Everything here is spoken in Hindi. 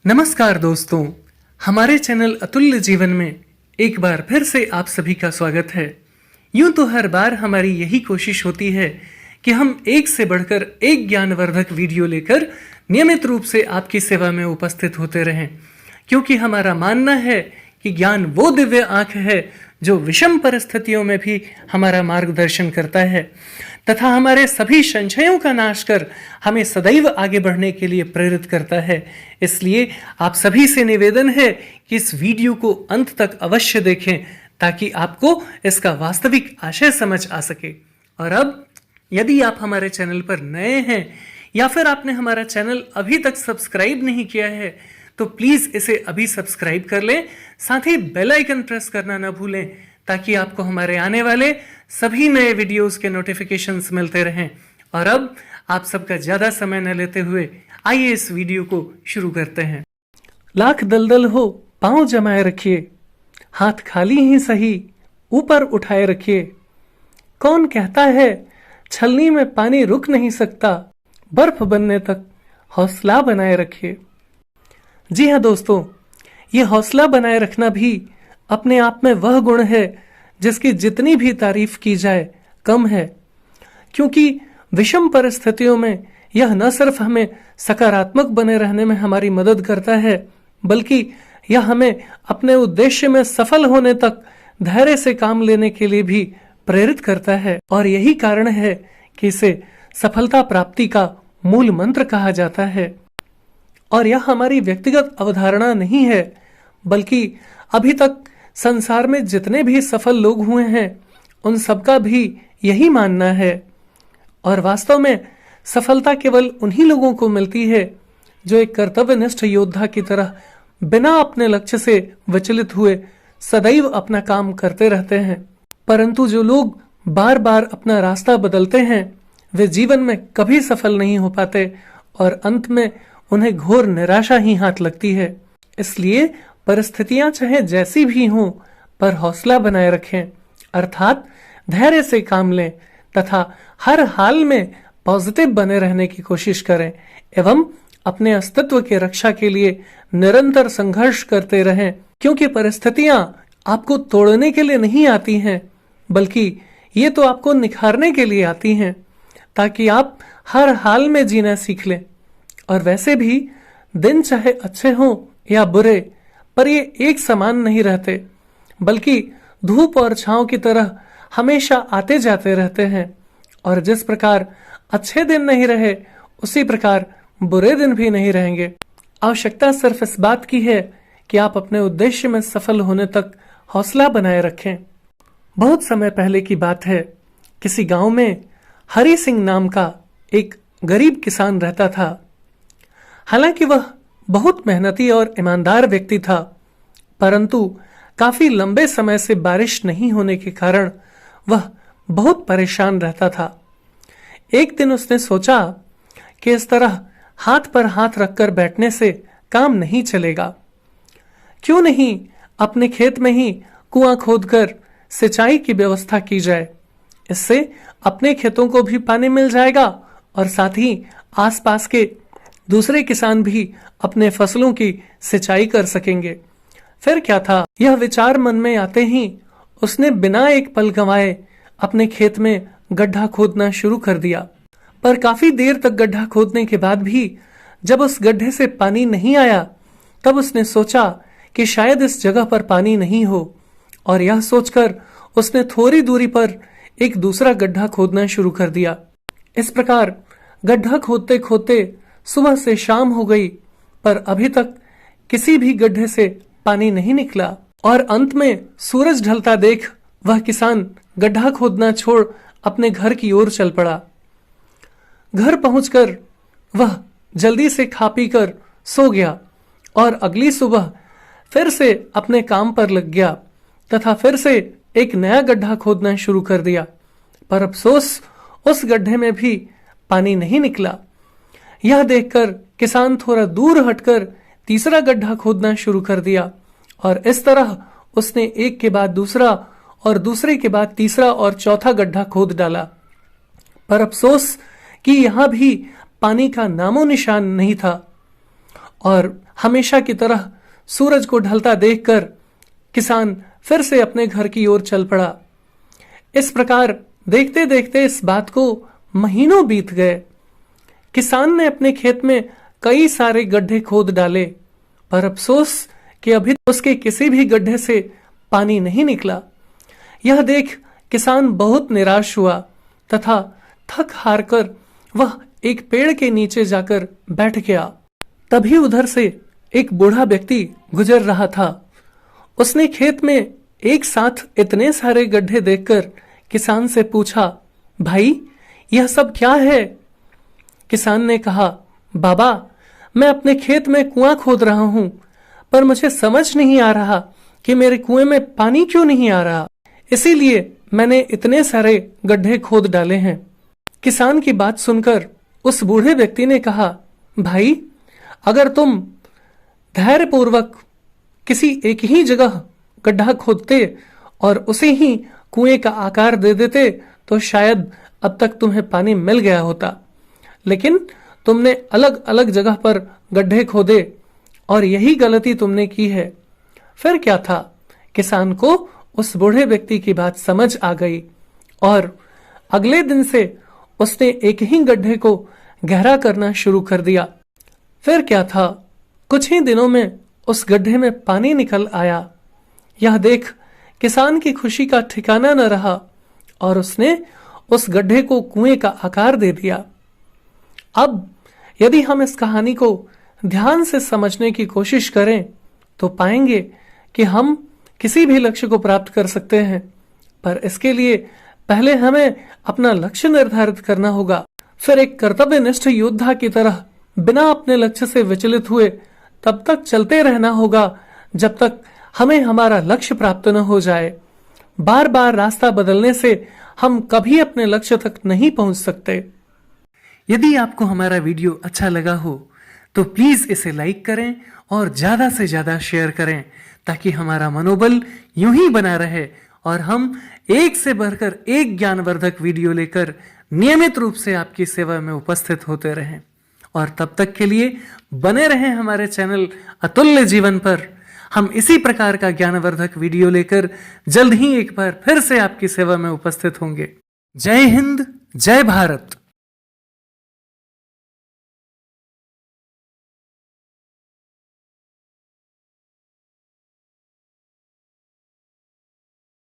नमस्कार दोस्तों, हमारे चैनल अतुल्य जीवन में एक बार फिर से आप सभी का स्वागत है। यूं तो हर बार हमारी यही कोशिश होती है कि हम एक से बढ़कर एक ज्ञानवर्धक वीडियो लेकर नियमित रूप से आपकी सेवा में उपस्थित होते रहें, क्योंकि हमारा मानना है कि ज्ञान वो दिव्य आंख है जो विषम परिस्थितियों में भी हमारा मार्गदर्शन करता है तथा हमारे सभी संशयों का नाश कर हमें सदैव आगे बढ़ने के लिए प्रेरित करता है। इसलिए आप सभी से निवेदन है कि इस वीडियो को अंत तक अवश्य देखें ताकि आपको इसका वास्तविक आशय समझ आ सके। और अब यदि आप हमारे चैनल पर नए हैं या फिर आपने हमारा चैनल अभी तक सब्सक्राइब नहीं किया है तो प्लीज इसे अभी सब्सक्राइब कर लें, साथ ही बेल आइकन प्रेस करना ना भूलें ताकि आपको हमारे आने वाले सभी नए वीडियोस के नोटिफिकेशंस मिलते रहें। और अब आप सबका ज्यादा समय न लेते हुए आइए इस वीडियो को शुरू करते हैं। लाख दलदल हो पांव जमाए रखिए, हाथ खाली ही सही ऊपर उठाए रखिए। कौन कहता है छलनी में पानी रुक नहीं सकता, बर्फ बनने तक हौसला बनाए रखिए। जी हाँ दोस्तों, ये हौसला बनाए रखना भी अपने आप में वह गुण है जिसकी जितनी भी तारीफ की जाए कम है, क्योंकि विषम परिस्थितियों में यह न सिर्फ हमें सकारात्मक बने रहने में हमारी मदद करता है, बल्कि यह हमें अपने उद्देश्य में सफल होने तक धैर्य से काम लेने के लिए भी प्रेरित करता है। और यही कारण है कि इसे सफलता प्राप्ति का मूल मंत्र कहा जाता है। और यह हमारी व्यक्तिगत अवधारणा नहीं है, बल्कि अभी तक संसार में जितने भी सफल लोग हुए हैं उन सबका भी यही मानना है। और वास्तव में सफलता केवल उन्हीं लोगों को मिलती है जो एक कर्तव्यनिष्ठ योद्धा की तरह बिना अपने लक्ष्य से विचलित हुए सदैव अपना काम करते रहते हैं। परंतु जो लोग बार बार अपना रास्ता बदलते हैं वे जीवन में कभी सफल नहीं हो पाते और अंत में उन्हें घोर निराशा ही हाथ लगती है। इसलिए परिस्थितियां चाहे जैसी भी हों, पर हौसला बनाए रखें, अर्थात धैर्य से काम लें तथा हर हाल में पॉजिटिव बने रहने की कोशिश करें एवं अपने अस्तित्व की रक्षा के लिए निरंतर संघर्ष करते रहें, क्योंकि परिस्थितियां आपको तोड़ने के लिए नहीं आती हैं, बल्कि ये तो आपको निखारने के लिए आती हैं ताकि आप हर हाल में जीना सीख लें। और वैसे भी दिन चाहे अच्छे हों या बुरे, पर ये एक समान नहीं रहते, बल्कि धूप और छांव की तरह हमेशा आते जाते रहते हैं। और जिस प्रकार अच्छे दिन नहीं रहे उसी प्रकार बुरे दिन भी नहीं रहेंगे। आवश्यकता सिर्फ इस बात की है कि आप अपने उद्देश्य में सफल होने तक हौसला बनाए रखें। बहुत समय पहले की बात है, किसी गांव में हरि सिंह नाम का एक गरीब किसान रहता था। हालांकि वह बहुत मेहनती और ईमानदार व्यक्ति था, परंतु काफी लंबे समय से बारिश नहीं होने के कारण वह बहुत परेशान रहता था। एक दिन उसने सोचा कि इस तरह हाथ पर हाथ रखकर बैठने से काम नहीं चलेगा। क्यों नहीं अपने खेत में ही कुआं खोदकर सिंचाई की व्यवस्था की जाए। इससे अपने खेतों को भी पानी मिल जाएगा और साथ ही आसपास के दूसरे किसान भी अपने फसलों की सिंचाई कर सकेंगे। फिर क्या था, यह विचार मन में आते ही उसने बिना एक पल गंवाए अपने खेत में गड्ढा खोदना शुरू कर दिया। पर काफी देर तक गड्ढा खोदने के बाद भी जब उस गड्ढे से पानी नहीं आया, तब उसने सोचा कि शायद इस जगह पर पानी नहीं हो, और यह सोचकर उसने थोड़ी दूरी पर एक दूसरा गड्ढा खोदना शुरू कर दिया। इस प्रकार गड्ढा खोदते खोदते सुबह से शाम हो गई, पर अभी तक किसी भी गड्ढे से पानी नहीं निकला। और अंत में सूरज ढलता देख वह किसान गड्ढा खोदना छोड़ अपने घर की ओर चल पड़ा। घर पहुंचकर वह जल्दी से खा पी कर सो गया और अगली सुबह फिर से अपने काम पर लग गया तथा फिर से एक नया गड्ढा खोदना शुरू कर दिया। पर अफसोस उस गड्ढे में भी पानी नहीं निकला। यह देखकर किसान थोड़ा दूर हटकर तीसरा गड्ढा खोदना शुरू कर दिया और इस तरह उसने एक के बाद दूसरा और दूसरे के बाद तीसरा और चौथा गड्ढा खोद डाला। पर अफसोस कि यहां भी पानी का नामो निशान नहीं था और हमेशा की तरह सूरज को ढलता देखकर किसान फिर से अपने घर की ओर चल पड़ा। इस प्रकार देखते देखते इस बात को महीनों बीत गए। किसान ने अपने खेत में कई सारे गड्ढे खोद डाले, पर अफसोस कि अभी उसके किसी भी गड्ढे से पानी नहीं निकला। यह देख किसान बहुत निराश हुआ तथा थक हार कर वह एक पेड़ के नीचे जाकर बैठ गया। तभी उधर से एक बूढ़ा व्यक्ति गुजर रहा था। उसने खेत में एक साथ इतने सारे गड्ढे देखकर किसान से पूछा, भाई यह सब क्या है? किसान ने कहा, बाबा मैं अपने खेत में कुआं खोद रहा हूं, पर मुझे समझ नहीं आ रहा कि मेरे कुएं में पानी क्यों नहीं आ रहा, इसीलिए मैंने इतने सारे गड्ढे खोद डाले हैं। किसान की बात सुनकर उस बूढ़े व्यक्ति ने कहा, भाई अगर तुम धैर्यपूर्वक किसी एक ही जगह गड्ढा खोदते और उसे ही कुएं का आकार दे देते तो शायद अब तक तुम्हें पानी मिल गया होता, लेकिन तुमने अलग अलग जगह पर गड्ढे खोदे और यही गलती तुमने की है। फिर क्या था, किसान को उस बूढ़े व्यक्ति की बात समझ आ गई और अगले दिन से उसने एक ही गड्ढे को गहरा करना शुरू कर दिया। फिर क्या था, कुछ ही दिनों में उस गड्ढे में पानी निकल आया। यह देख किसान की खुशी का ठिकाना न रहा और उसने उस गड्ढे को कुएं का आकार दे दिया। अब यदि हम इस कहानी को ध्यान से समझने की कोशिश करें तो पाएंगे कि हम किसी भी लक्ष्य को प्राप्त कर सकते हैं, पर इसके लिए पहले हमें अपना लक्ष्य निर्धारित करना होगा। फिर एक कर्तव्यनिष्ठ योद्धा की तरह बिना अपने लक्ष्य से विचलित हुए तब तक चलते रहना होगा जब तक हमें हमारा लक्ष्य प्राप्त न हो जाए। बार बार रास्ता बदलने से हम कभी अपने लक्ष्य तक नहीं पहुंच सकते। यदि आपको हमारा वीडियो अच्छा लगा हो तो प्लीज इसे लाइक करें और ज्यादा से ज्यादा शेयर करें, ताकि हमारा मनोबल यूं ही बना रहे और हम एक से बढ़कर एक ज्ञानवर्धक वीडियो लेकर नियमित रूप से आपकी सेवा में उपस्थित होते रहें। और तब तक के लिए बने रहें हमारे चैनल अतुल्य जीवन पर। हम इसी प्रकार का ज्ञानवर्धक वीडियो लेकर जल्द ही एक बार फिर से आपकी सेवा में उपस्थित होंगे। जय हिंद, जय भारत।